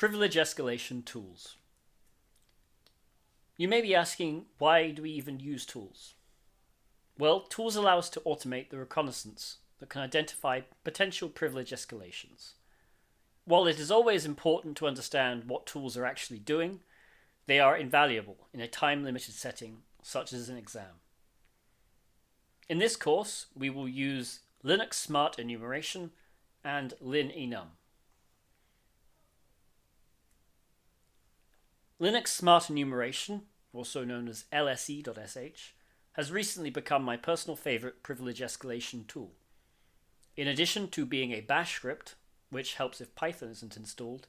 Privilege escalation tools. You may be asking, why do we even use tools? Well, tools allow us to automate the reconnaissance that can identify potential privilege escalations. While it is always important to understand what tools are actually doing, they are invaluable in a time-limited setting such as an exam. In this course, we will use Linux Smart Enumeration and linenum. Linux Smart Enumeration, also known as lse.sh, has recently become my personal favorite privilege escalation tool. In addition to being a bash script, which helps if Python isn't installed,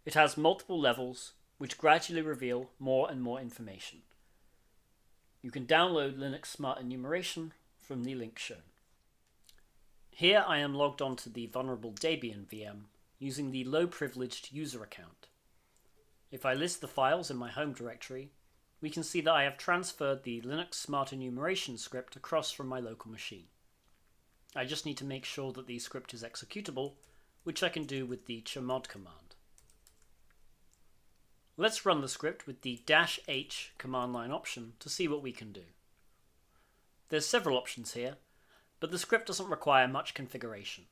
it has multiple levels which gradually reveal more and more information. You can download Linux Smart Enumeration from the link shown. Here I am logged onto the vulnerable Debian VM using the low-privileged user account. If I list the files in my home directory, we can see that I have transferred the Linux Smart Enumeration script across from my local machine. I just need to make sure that the script is executable, which I can do with the chmod command. Let's run the script with the -h command line option to see what we can do. There's several options here, but the script doesn't require much configuration.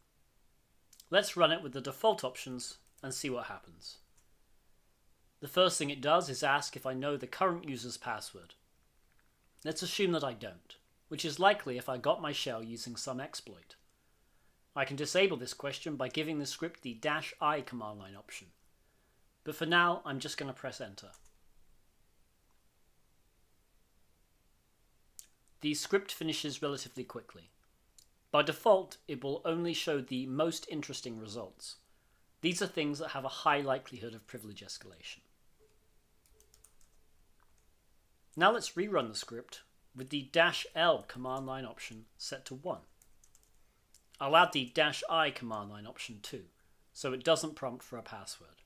Let's run it with the default options and see what happens. The first thing it does is ask if I know the current user's password. Let's assume that I don't, which is likely if I got my shell using some exploit. I can disable this question by giving the script the -i command line option. But for now, I'm just going to press enter. The script finishes relatively quickly. By default, it will only show the most interesting results. These are things that have a high likelihood of privilege escalation. Now let's rerun the script with the -l command line option set to 1. I'll add the -i command line option too, so it doesn't prompt for a password.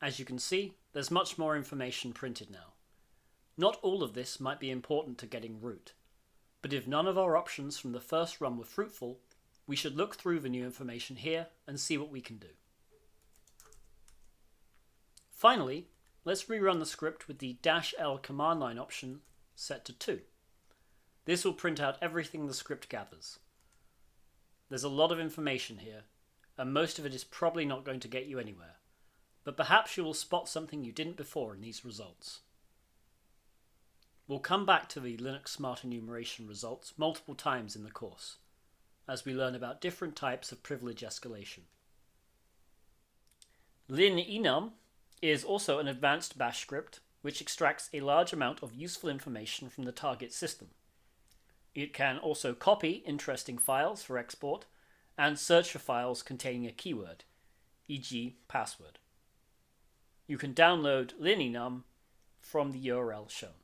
As you can see, there's much more information printed now. Not all of this might be important to getting root, but if none of our options from the first run were fruitful, we should look through the new information here and see what we can do. Finally, let's rerun the script with the -l command line option set to 2. This will print out everything the script gathers. There's a lot of information here, and most of it is probably not going to get you anywhere, but perhaps you will spot something you didn't before in these results. We'll come back to the Linux Smart Enumeration results multiple times in the course, as we learn about different types of privilege escalation. linenum is also an advanced bash script which extracts a large amount of useful information from the target system. It can also copy interesting files for export and search for files containing a keyword, e.g. password. You can download linenum from the URL shown.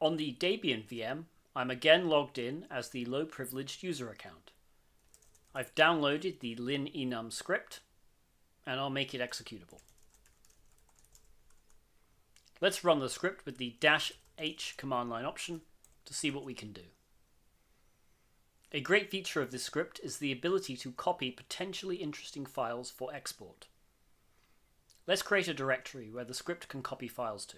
On the Debian VM, I'm again logged in as the low-privileged user account. I've downloaded the linenum script, and I'll make it executable. Let's run the script with the -h command line option to see what we can do. A great feature of this script is the ability to copy potentially interesting files for export. Let's create a directory where the script can copy files to.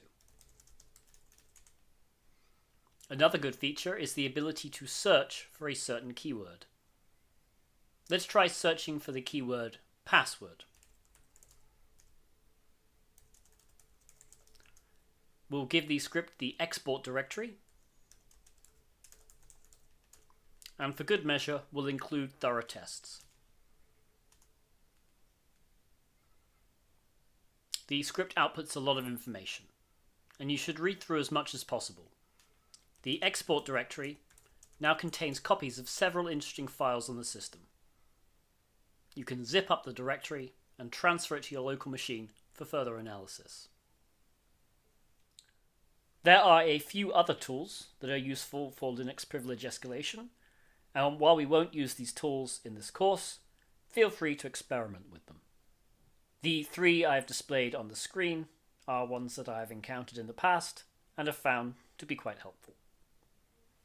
Another good feature is the ability to search for a certain keyword. Let's try searching for the keyword password. We'll give the script the export directory, and for good measure, we'll include thorough tests. The script outputs a lot of information, and you should read through as much as possible. The export directory now contains copies of several interesting files on the system. You can zip up the directory and transfer it to your local machine for further analysis. There are a few other tools that are useful for Linux privilege escalation, and while we won't use these tools in this course, feel free to experiment with them. The 3 I've displayed on the screen are ones that I've encountered in the past and have found to be quite helpful.